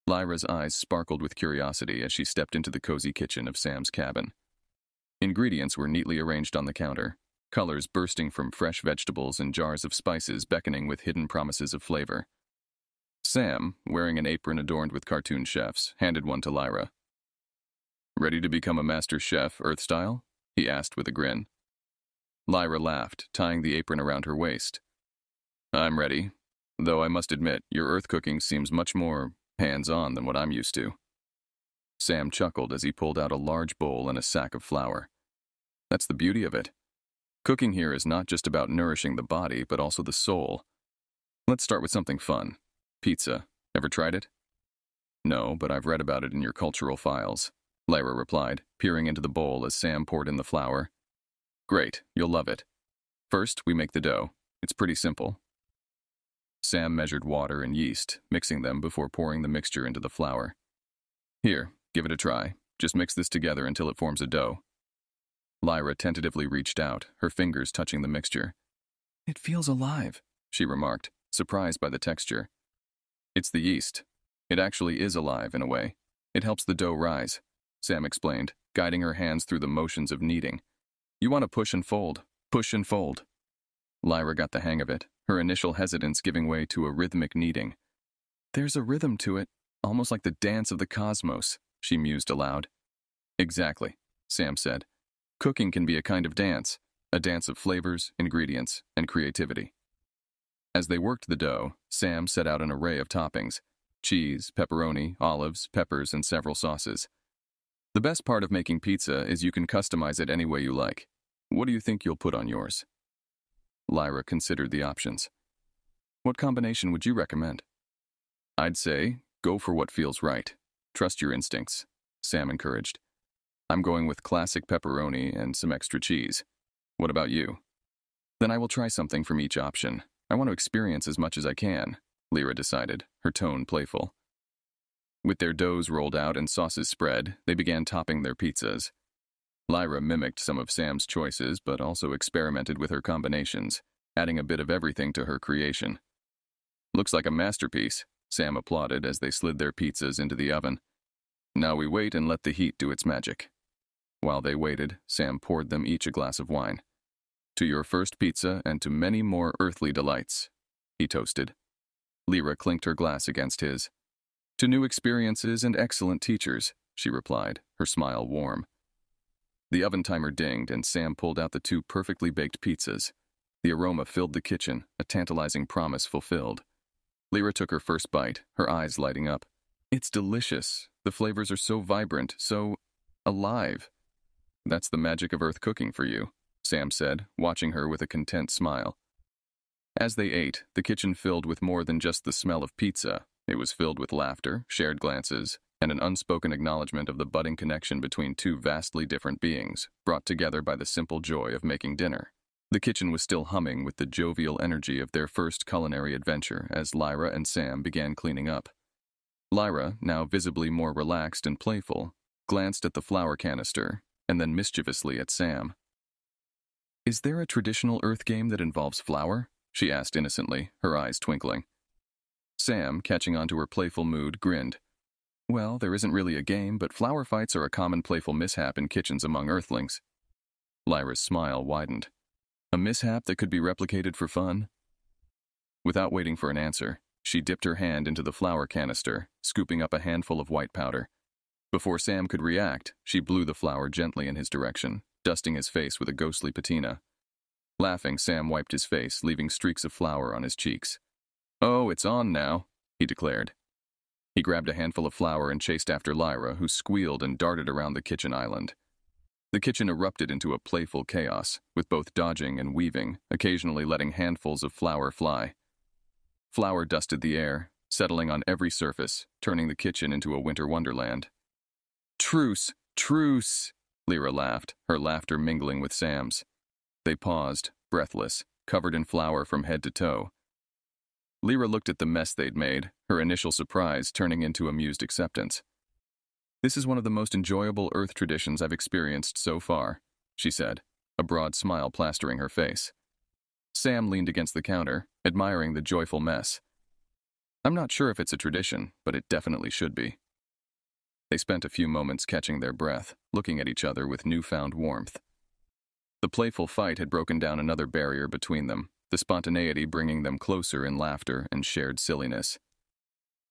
Lyra's eyes sparkled with curiosity as she stepped into the cozy kitchen of Sam's cabin. Ingredients were neatly arranged on the counter, colors bursting from fresh vegetables and jars of spices beckoning with hidden promises of flavor. Sam, wearing an apron adorned with cartoon chefs, handed one to Lyra. "Ready to become a master chef, Earth-style?" he asked with a grin. Lyra laughed, tying the apron around her waist. "I'm ready, though I must admit, your Earth cooking seems much more hands-on than what I'm used to." Sam chuckled as he pulled out a large bowl and a sack of flour. "That's the beauty of it. Cooking here is not just about nourishing the body, but also the soul. Let's start with something fun. Pizza. Ever tried it?" "No, but I've read about it in your cultural files," Lyra replied, peering into the bowl as Sam poured in the flour. "Great, you'll love it. First, we make the dough. It's pretty simple." Sam measured water and yeast, mixing them before pouring the mixture into the flour. "Here, give it a try. Just mix this together until it forms a dough." Lyra tentatively reached out, her fingers touching the mixture. "It feels alive," she remarked, surprised by the texture. "It's the yeast. It actually is alive in a way. It helps the dough rise," Sam explained, guiding her hands through the motions of kneading. "You want to push and fold, push and fold." Lyra got the hang of it, her initial hesitance giving way to a rhythmic kneading. "There's a rhythm to it, almost like the dance of the cosmos," she mused aloud. "Exactly," Sam said. "Cooking can be a kind of dance, a dance of flavors, ingredients, and creativity." As they worked the dough, Sam set out an array of toppings: cheese, pepperoni, olives, peppers, and several sauces. "The best part of making pizza is you can customize it any way you like. What do you think you'll put on yours?" Lyra considered the options. "What combination would you recommend?" "I'd say, go for what feels right. Trust your instincts," Sam encouraged. "I'm going with classic pepperoni and some extra cheese. What about you?" "Then I will try something from each option. I want to experience as much as I can," Lyra decided, her tone playful. With their doughs rolled out and sauces spread, they began topping their pizzas. Lyra mimicked some of Sam's choices, but also experimented with her combinations, adding a bit of everything to her creation. "Looks like a masterpiece," Sam applauded as they slid their pizzas into the oven. "Now we wait and let the heat do its magic." While they waited, Sam poured them each a glass of wine. "To your first pizza and to many more earthly delights," he toasted. Lyra clinked her glass against his. "To new experiences and excellent teachers," she replied, her smile warm. The oven timer dinged and Sam pulled out the two perfectly baked pizzas. The aroma filled the kitchen, a tantalizing promise fulfilled. Lyra took her first bite, her eyes lighting up. "It's delicious. The flavors are so vibrant, so alive." "That's the magic of Earth cooking for you," Sam said, watching her with a content smile. As they ate, the kitchen filled with more than just the smell of pizza. It was filled with laughter, shared glances, and an unspoken acknowledgement of the budding connection between two vastly different beings, brought together by the simple joy of making dinner. The kitchen was still humming with the jovial energy of their first culinary adventure as Lyra and Sam began cleaning up. Lyra, now visibly more relaxed and playful, glanced at the flour canister, and then mischievously at Sam. "Is there a traditional Earth game that involves flour?" she asked innocently, her eyes twinkling. Sam, catching on to her playful mood, grinned. "Well, there isn't really a game, but flour fights are a common playful mishap in kitchens among Earthlings." Lyra's smile widened. "A mishap that could be replicated for fun?" Without waiting for an answer, she dipped her hand into the flour canister, scooping up a handful of white powder. Before Sam could react, she blew the flour gently in his direction, dusting his face with a ghostly patina. Laughing, Sam wiped his face, leaving streaks of flour on his cheeks. "Oh, it's on now," he declared. He grabbed a handful of flour and chased after Lyra, who squealed and darted around the kitchen island. The kitchen erupted into a playful chaos, with both dodging and weaving, occasionally letting handfuls of flour fly. Flour dusted the air, settling on every surface, turning the kitchen into a winter wonderland. "Truce! Truce!" Lyra laughed, her laughter mingling with Sam's. They paused, breathless, covered in flour from head to toe. Lyra looked at the mess they'd made, her initial surprise turning into amused acceptance. "This is one of the most enjoyable Earth traditions I've experienced so far," she said, a broad smile plastering her face. Sam leaned against the counter, admiring the joyful mess. I'm not sure if it's a tradition, but it definitely should be. They spent a few moments catching their breath, looking at each other with newfound warmth. The playful fight had broken down another barrier between them, the spontaneity bringing them closer in laughter and shared silliness.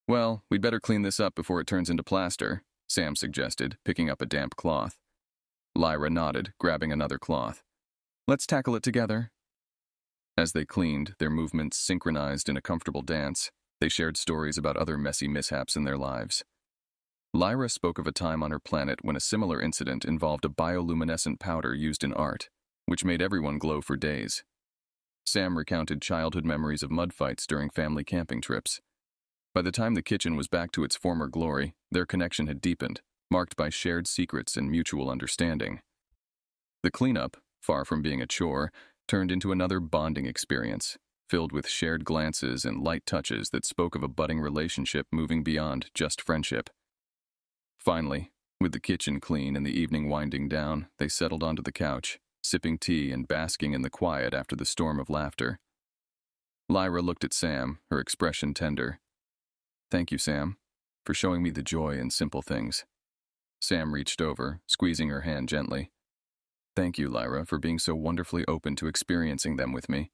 Well, we'd better clean this up before it turns into plaster, Sam suggested, picking up a damp cloth. Lyra nodded, grabbing another cloth. Let's tackle it together. As they cleaned, their movements synchronized in a comfortable dance. They shared stories about other messy mishaps in their lives. Lyra spoke of a time on her planet when a similar incident involved a bioluminescent powder used in art, which made everyone glow for days. Sam recounted childhood memories of mud fights during family camping trips. By the time the kitchen was back to its former glory, their connection had deepened, marked by shared secrets and mutual understanding. The cleanup, far from being a chore, turned into another bonding experience, filled with shared glances and light touches that spoke of a budding relationship moving beyond just friendship. Finally, with the kitchen clean and the evening winding down, they settled onto the couch, sipping tea and basking in the quiet after the storm of laughter. Lyra looked at Sam, her expression tender. Thank you, Sam, for showing me the joy in simple things. Sam reached over, squeezing her hand gently. Thank you, Lyra, for being so wonderfully open to experiencing them with me.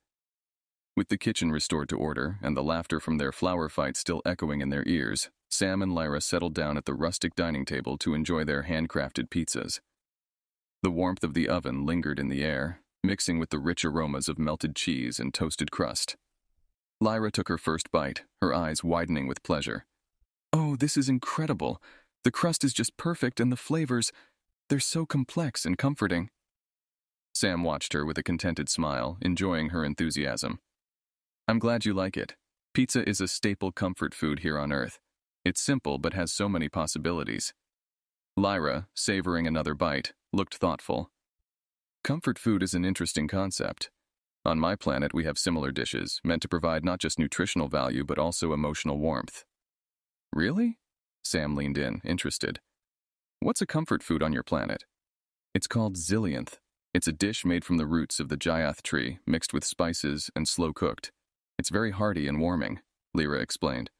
With the kitchen restored to order and the laughter from their flower fight still echoing in their ears, Sam and Lyra settled down at the rustic dining table to enjoy their handcrafted pizzas. The warmth of the oven lingered in the air, mixing with the rich aromas of melted cheese and toasted crust. Lyra took her first bite, her eyes widening with pleasure. Oh, this is incredible. The crust is just perfect and the flavors, they're so complex and comforting. Sam watched her with a contented smile, enjoying her enthusiasm. I'm glad you like it. Pizza is a staple comfort food here on Earth. It's simple but has so many possibilities. Lyra, savoring another bite, looked thoughtful. Comfort food is an interesting concept. On my planet, we have similar dishes, meant to provide not just nutritional value but also emotional warmth. Really? Sam leaned in, interested. What's a comfort food on your planet? It's called zillianth. It's a dish made from the roots of the gyath tree, mixed with spices and slow-cooked. It's very hearty and warming, Lyra explained.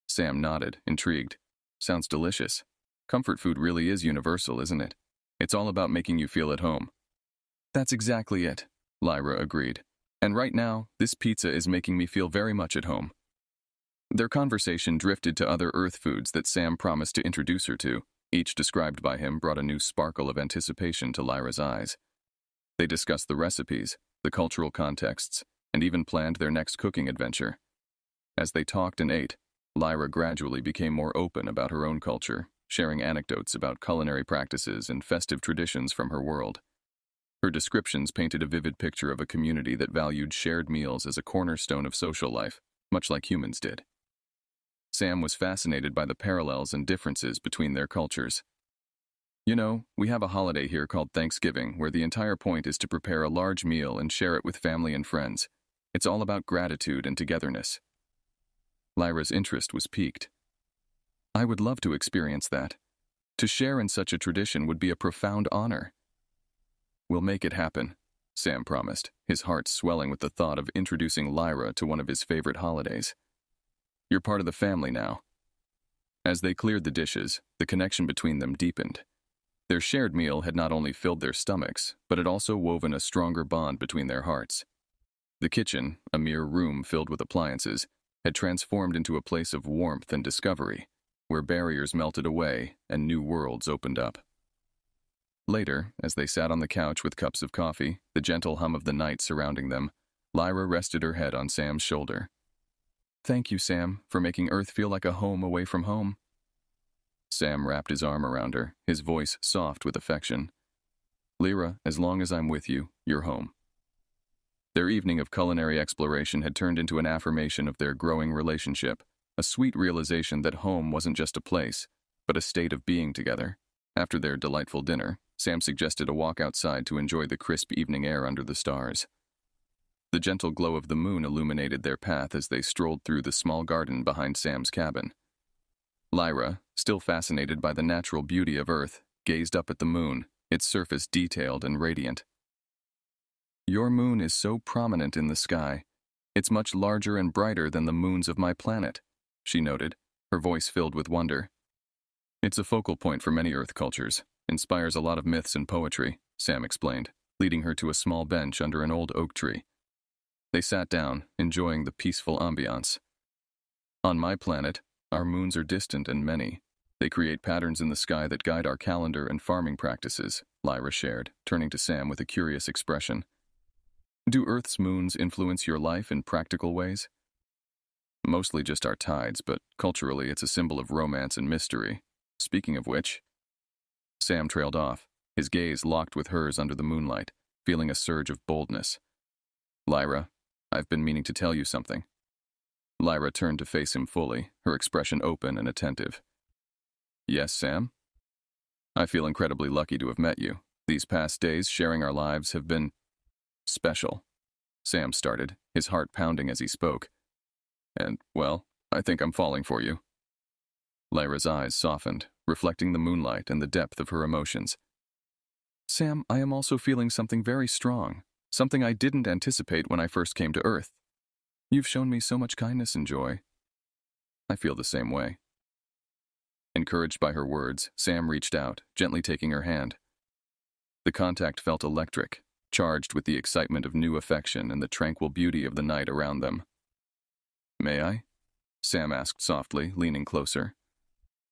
Sam nodded, intrigued. Sounds delicious. Comfort food really is universal, isn't it? It's all about making you feel at home. That's exactly it, Lyra agreed. And right now, this pizza is making me feel very much at home. Their conversation drifted to other Earth foods that Sam promised to introduce her to. Each described by him brought a new sparkle of anticipation to Lyra's eyes. They discussed the recipes, the cultural contexts, and even planned their next cooking adventure. As they talked and ate, Lyra gradually became more open about her own culture, sharing anecdotes about culinary practices and festive traditions from her world. Her descriptions painted a vivid picture of a community that valued shared meals as a cornerstone of social life, much like humans did. Sam was fascinated by the parallels and differences between their cultures. You know, we have a holiday here called Thanksgiving, where the entire point is to prepare a large meal and share it with family and friends. It's all about gratitude and togetherness. Lyra's interest was piqued. I would love to experience that. To share in such a tradition would be a profound honor. We'll make it happen, Sam promised, his heart swelling with the thought of introducing Lyra to one of his favorite holidays. You're part of the family now. As they cleared the dishes, the connection between them deepened. Their shared meal had not only filled their stomachs, but had also woven a stronger bond between their hearts. The kitchen, a mere room filled with appliances, had transformed into a place of warmth and discovery, where barriers melted away and new worlds opened up. Later, as they sat on the couch with cups of coffee, the gentle hum of the night surrounding them, Lyra rested her head on Sam's shoulder. Thank you, Sam, for making Earth feel like a home away from home. Sam wrapped his arm around her, his voice soft with affection. Lyra, as long as I'm with you, you're home. Their evening of culinary exploration had turned into an affirmation of their growing relationship, a sweet realization that home wasn't just a place, but a state of being together. After their delightful dinner, Sam suggested a walk outside to enjoy the crisp evening air under the stars. The gentle glow of the moon illuminated their path as they strolled through the small garden behind Sam's cabin. Lyra, still fascinated by the natural beauty of Earth, gazed up at the moon, its surface detailed and radiant. Your moon is so prominent in the sky. It's much larger and brighter than the moons of my planet. she noted, her voice filled with wonder. It's a focal point for many Earth cultures, inspires a lot of myths and poetry, Sam explained, leading her to a small bench under an old oak tree. They sat down, enjoying the peaceful ambiance. On my planet, our moons are distant and many. They create patterns in the sky that guide our calendar and farming practices, Lyra shared, turning to Sam with a curious expression. Do Earth's moons influence your life in practical ways? Mostly just our tides, but culturally it's a symbol of romance and mystery. Speaking of which, Sam trailed off, his gaze locked with hers under the moonlight, feeling a surge of boldness. Lyra, I've been meaning to tell you something. Lyra turned to face him fully, her expression open and attentive. Yes, Sam? I feel incredibly lucky to have met you. These past days, sharing our lives, have been special. Sam started, his heart pounding as he spoke. And, well, I think I'm falling for you. Lyra's eyes softened, reflecting the moonlight and the depth of her emotions. Sam, I am also feeling something very strong, something I didn't anticipate when I first came to Earth. You've shown me so much kindness and joy. I feel the same way. Encouraged by her words, Sam reached out, gently taking her hand. The contact felt electric, charged with the excitement of new affection and the tranquil beauty of the night around them. May I? Sam asked softly, leaning closer.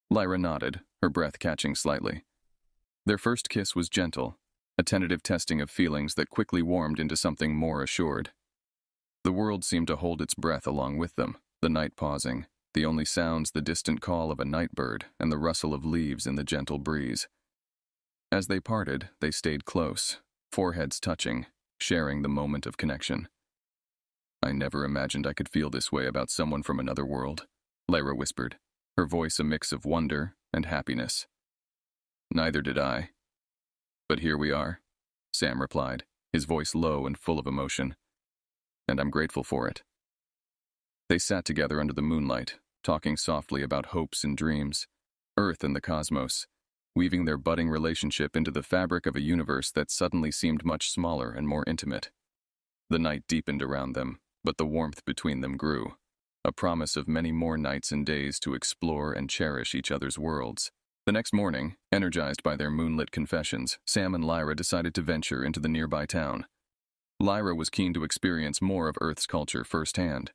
Lyra nodded, her breath catching slightly. Their first kiss was gentle, a tentative testing of feelings that quickly warmed into something more assured. The world seemed to hold its breath along with them, the night pausing, the only sounds the distant call of a night bird and the rustle of leaves in the gentle breeze. As they parted, they stayed close, foreheads touching, sharing the moment of connection. I never imagined I could feel this way about someone from another world, Lyra whispered, her voice a mix of wonder and happiness. Neither did I. But here we are, Sam replied, his voice low and full of emotion. And I'm grateful for it. They sat together under the moonlight, talking softly about hopes and dreams, Earth and the cosmos, weaving their budding relationship into the fabric of a universe that suddenly seemed much smaller and more intimate. The night deepened around them, but the warmth between them grew, a promise of many more nights and days to explore and cherish each other's worlds. The next morning, energized by their moonlit confessions, Sam and Lyra decided to venture into the nearby town. Lyra was keen to experience more of Earth's culture firsthand.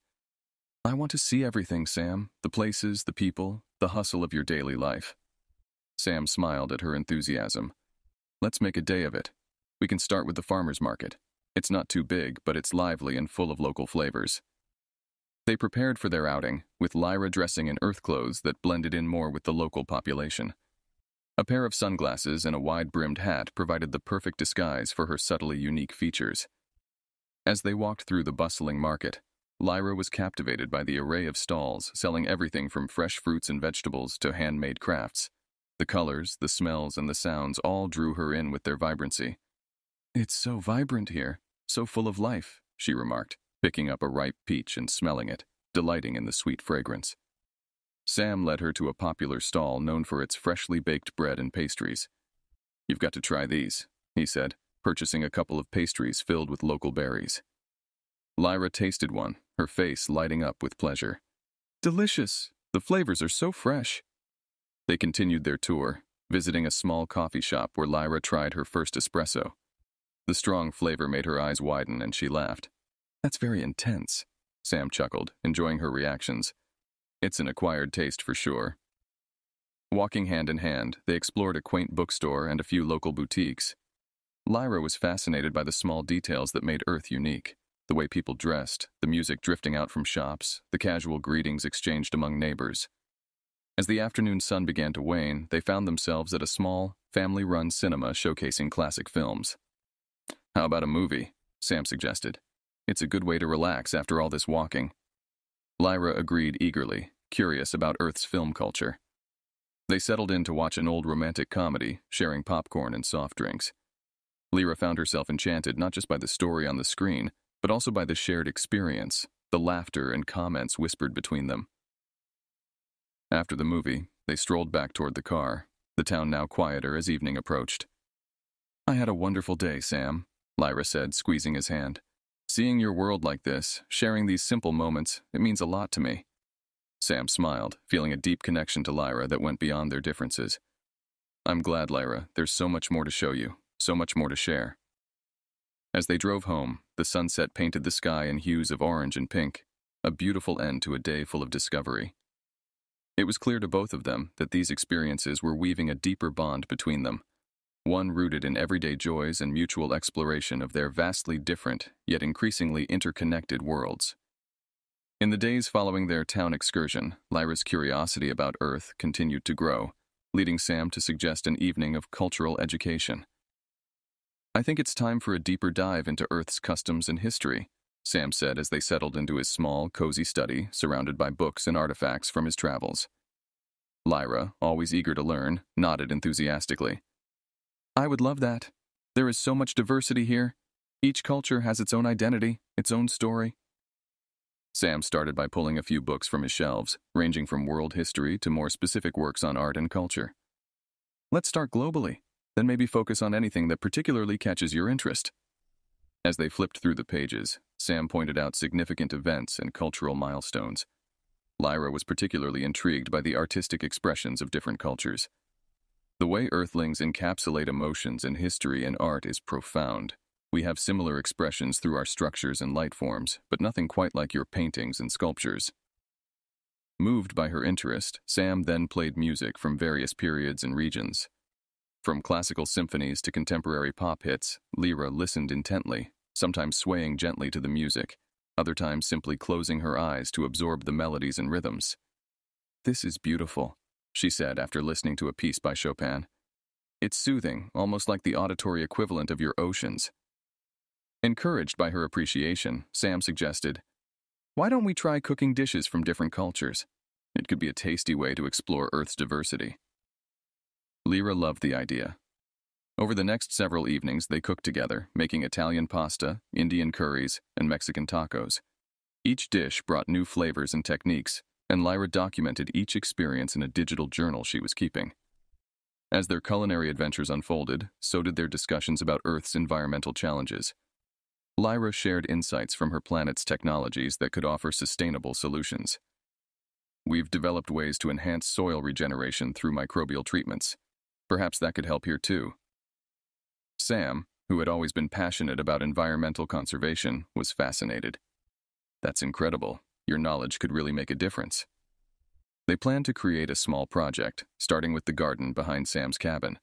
I want to see everything, Sam, the places, the people, the hustle of your daily life. Sam smiled at her enthusiasm. Let's make a day of it. We can start with the farmer's market. It's not too big, but it's lively and full of local flavors. They prepared for their outing, with Lyra dressing in Earth clothes that blended in more with the local population. A pair of sunglasses and a wide-brimmed hat provided the perfect disguise for her subtly unique features. As they walked through the bustling market, Lyra was captivated by the array of stalls selling everything from fresh fruits and vegetables to handmade crafts. The colors, the smells, and the sounds all drew her in with their vibrancy. It's so vibrant here, so full of life, she remarked, picking up a ripe peach and smelling it, delighting in the sweet fragrance. Sam led her to a popular stall known for its freshly baked bread and pastries. You've got to try these, he said, purchasing a couple of pastries filled with local berries. Lyra tasted one, her face lighting up with pleasure. Delicious! The flavors are so fresh. They continued their tour, visiting a small coffee shop where Lyra tried her first espresso. The strong flavor made her eyes widen and she laughed. That's very intense, Sam chuckled, enjoying her reactions. It's an acquired taste for sure. Walking hand in hand, they explored a quaint bookstore and a few local boutiques. Lyra was fascinated by the small details that made Earth unique. The way people dressed, the music drifting out from shops, the casual greetings exchanged among neighbors. As the afternoon sun began to wane, they found themselves at a small, family-run cinema showcasing classic films. How about a movie? Sam suggested. It's a good way to relax after all this walking. Lyra agreed eagerly, curious about Earth's film culture. They settled in to watch an old romantic comedy, sharing popcorn and soft drinks. Lyra found herself enchanted not just by the story on the screen, but also by the shared experience, the laughter and comments whispered between them. After the movie, they strolled back toward the car, the town now quieter as evening approached. I had a wonderful day, Sam, Lyra said, squeezing his hand. Seeing your world like this, sharing these simple moments, it means a lot to me. Sam smiled, feeling a deep connection to Lyra that went beyond their differences. I'm glad, Lyra. There's so much more to show you, so much more to share. As they drove home, the sunset painted the sky in hues of orange and pink, a beautiful end to a day full of discovery. It was clear to both of them that these experiences were weaving a deeper bond between them, one rooted in everyday joys and mutual exploration of their vastly different, yet increasingly interconnected worlds. In the days following their town excursion, Lyra's curiosity about Earth continued to grow, leading Sam to suggest an evening of cultural education. I think it's time for a deeper dive into Earth's customs and history, Sam said as they settled into his small, cozy study surrounded by books and artifacts from his travels. Lyra, always eager to learn, nodded enthusiastically. I would love that. There is so much diversity here. Each culture has its own identity, its own story. Sam started by pulling a few books from his shelves, ranging from world history to more specific works on art and culture. Let's start globally, then maybe focus on anything that particularly catches your interest. As they flipped through the pages, Sam pointed out significant events and cultural milestones. Lyra was particularly intrigued by the artistic expressions of different cultures. The way Earthlings encapsulate emotions and history in art is profound. We have similar expressions through our structures and light forms, but nothing quite like your paintings and sculptures. Moved by her interest, Sam then played music from various periods and regions. From classical symphonies to contemporary pop hits, Lyra listened intently, sometimes swaying gently to the music, other times simply closing her eyes to absorb the melodies and rhythms. This is beautiful, she said after listening to a piece by Chopin. It's soothing, almost like the auditory equivalent of your oceans. Encouraged by her appreciation, Sam suggested, why don't we try cooking dishes from different cultures? It could be a tasty way to explore Earth's diversity. Lyra loved the idea. Over the next several evenings, they cooked together, making Italian pasta, Indian curries, and Mexican tacos. Each dish brought new flavors and techniques, and Lyra documented each experience in a digital journal she was keeping. As their culinary adventures unfolded, so did their discussions about Earth's environmental challenges. Lyra shared insights from her planet's technologies that could offer sustainable solutions. We've developed ways to enhance soil regeneration through microbial treatments. Perhaps that could help here too. Sam, who had always been passionate about environmental conservation, was fascinated. That's incredible. Your knowledge could really make a difference. They planned to create a small project, starting with the garden behind Sam's cabin.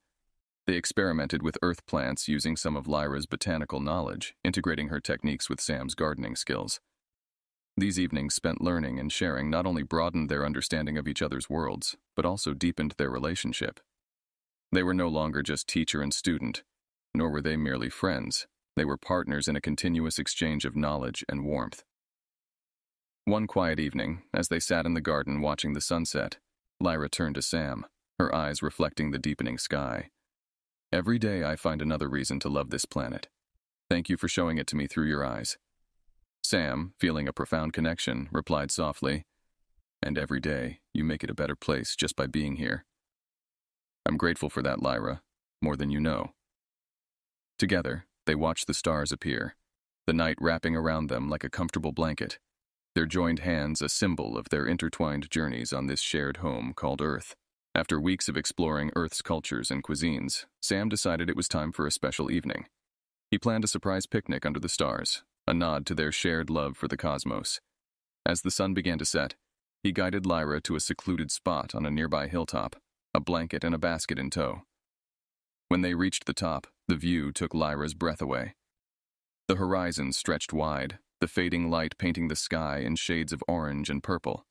They experimented with earth plants using some of Lyra's botanical knowledge, integrating her techniques with Sam's gardening skills. These evenings spent learning and sharing not only broadened their understanding of each other's worlds, but also deepened their relationship. They were no longer just teacher and student, nor were they merely friends. They were partners in a continuous exchange of knowledge and warmth. One quiet evening, as they sat in the garden watching the sunset, Lyra turned to Sam, her eyes reflecting the deepening sky. Every day I find another reason to love this planet. Thank you for showing it to me through your eyes. Sam, feeling a profound connection, replied softly, and every day you make it a better place just by being here. I'm grateful for that, Lyra, more than you know. Together, they watched the stars appear, the night wrapping around them like a comfortable blanket, their joined hands a symbol of their intertwined journeys on this shared home called Earth. After weeks of exploring Earth's cultures and cuisines, Sam decided it was time for a special evening. He planned a surprise picnic under the stars, a nod to their shared love for the cosmos. As the sun began to set, he guided Lyra to a secluded spot on a nearby hilltop, a blanket and a basket in tow. When they reached the top, the view took Lyra's breath away. The horizon stretched wide, the fading light painting the sky in shades of orange and purple.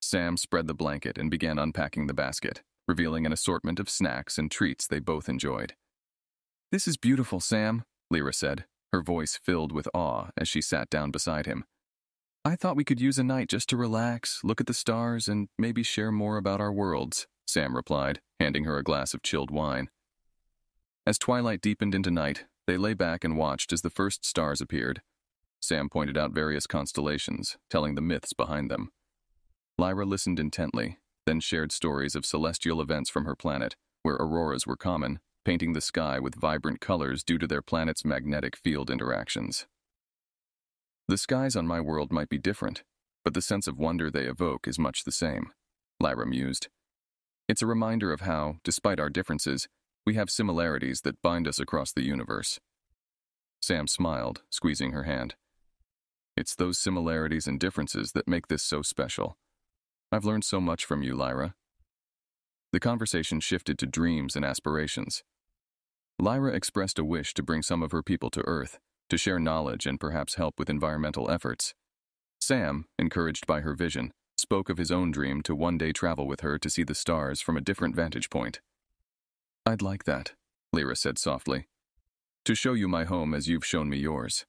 Sam spread the blanket and began unpacking the basket, revealing an assortment of snacks and treats they both enjoyed. This is beautiful, Sam, Lyra said, her voice filled with awe as she sat down beside him. I thought we could use a night just to relax, look at the stars, and maybe share more about our worlds, Sam replied, handing her a glass of chilled wine. As twilight deepened into night, they lay back and watched as the first stars appeared. Sam pointed out various constellations, telling the myths behind them. Lyra listened intently, then shared stories of celestial events from her planet, where auroras were common, painting the sky with vibrant colors due to their planet's magnetic field interactions. The skies on my world might be different, but the sense of wonder they evoke is much the same, Lyra mused. It's a reminder of how, despite our differences, we have similarities that bind us across the universe. Sam smiled, squeezing her hand. It's those similarities and differences that make this so special. I've learned so much from you, Lyra. The conversation shifted to dreams and aspirations. Lyra expressed a wish to bring some of her people to Earth, to share knowledge and perhaps help with environmental efforts. Sam, encouraged by her vision, spoke of his own dream to one day travel with her to see the stars from a different vantage point. I'd like that, Lyra said softly. To show you my home as you've shown me yours.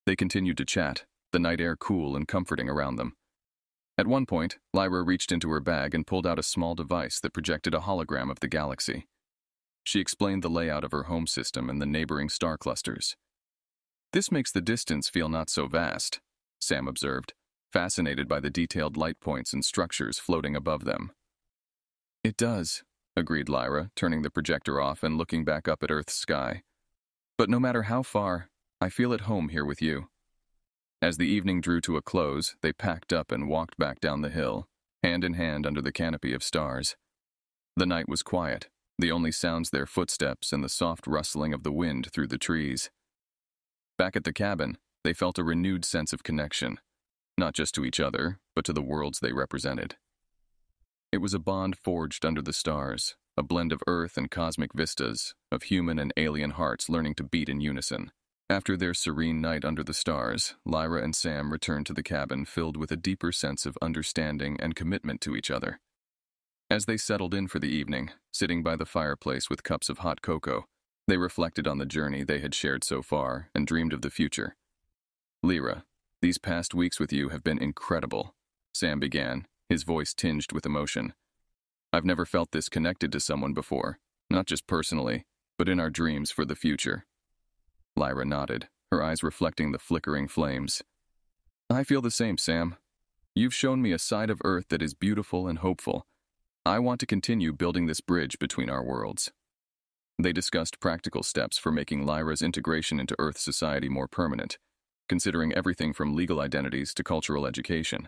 They continued to chat, the night air cool and comforting around them. At one point, Lyra reached into her bag and pulled out a small device that projected a hologram of the galaxy. She explained the layout of her home system and the neighboring star clusters. This makes the distance feel not so vast, Sam observed, fascinated by the detailed light points and structures floating above them. It does, agreed Lyra, turning the projector off and looking back up at Earth's sky. But no matter how far, I feel at home here with you. As the evening drew to a close, they packed up and walked back down the hill, hand in hand under the canopy of stars. The night was quiet, the only sounds their footsteps and the soft rustling of the wind through the trees. Back at the cabin, they felt a renewed sense of connection, not just to each other, but to the worlds they represented. It was a bond forged under the stars, a blend of Earth and cosmic vistas, of human and alien hearts learning to beat in unison. After their serene night under the stars, Lyra and Sam returned to the cabin filled with a deeper sense of understanding and commitment to each other. As they settled in for the evening, sitting by the fireplace with cups of hot cocoa, they reflected on the journey they had shared so far and dreamed of the future. Lyra, these past weeks with you have been incredible, Sam began, his voice tinged with emotion. I've never felt this connected to someone before, not just personally, but in our dreams for the future. Lyra nodded, her eyes reflecting the flickering flames. I feel the same, Sam. You've shown me a side of Earth that is beautiful and hopeful. I want to continue building this bridge between our worlds. They discussed practical steps for making Lyra's integration into Earth society more permanent, considering everything from legal identities to cultural education.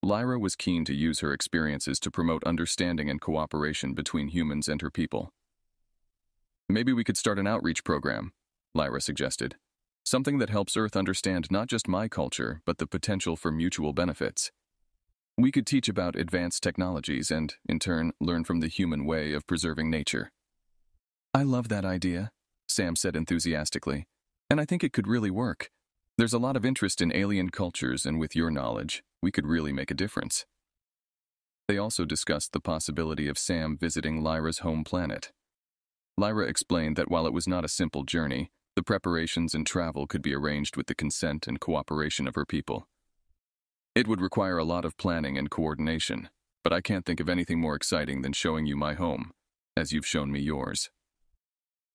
Lyra was keen to use her experiences to promote understanding and cooperation between humans and her people. Maybe we could start an outreach program, Lyra suggested. Something that helps Earth understand not just my culture, but the potential for mutual benefits. We could teach about advanced technologies and, in turn, learn from the human way of preserving nature. I love that idea, Sam said enthusiastically, and I think it could really work. There's a lot of interest in alien cultures, and with your knowledge, we could really make a difference. They also discussed the possibility of Sam visiting Lyra's home planet. Lyra explained that while it was not a simple journey, the preparations and travel could be arranged with the consent and cooperation of her people. It would require a lot of planning and coordination, but I can't think of anything more exciting than showing you my home, as you've shown me yours.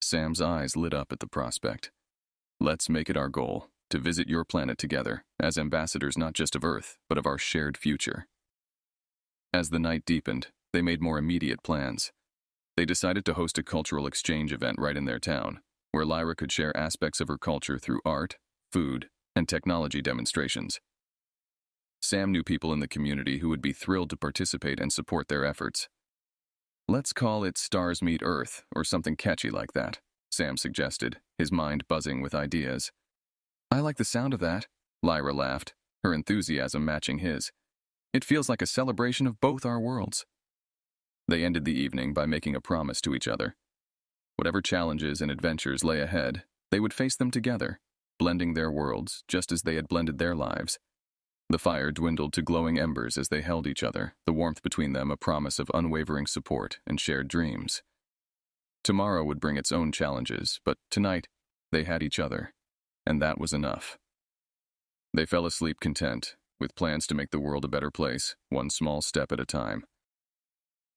Sam's eyes lit up at the prospect. Let's make it our goal to visit your planet together, as ambassadors not just of Earth, but of our shared future. As the night deepened, they made more immediate plans. They decided to host a cultural exchange event right in their town, where Lyra could share aspects of her culture through art, food, and technology demonstrations. Sam knew people in the community who would be thrilled to participate and support their efforts. Let's call it Stars Meet Earth, or something catchy like that, Sam suggested, his mind buzzing with ideas. I like the sound of that, Lyra laughed, her enthusiasm matching his. It feels like a celebration of both our worlds. They ended the evening by making a promise to each other. Whatever challenges and adventures lay ahead, they would face them together, blending their worlds just as they had blended their lives. The fire dwindled to glowing embers as they held each other, the warmth between them a promise of unwavering support and shared dreams. Tomorrow would bring its own challenges, but tonight, they had each other, and that was enough. They fell asleep content, with plans to make the world a better place, one small step at a time.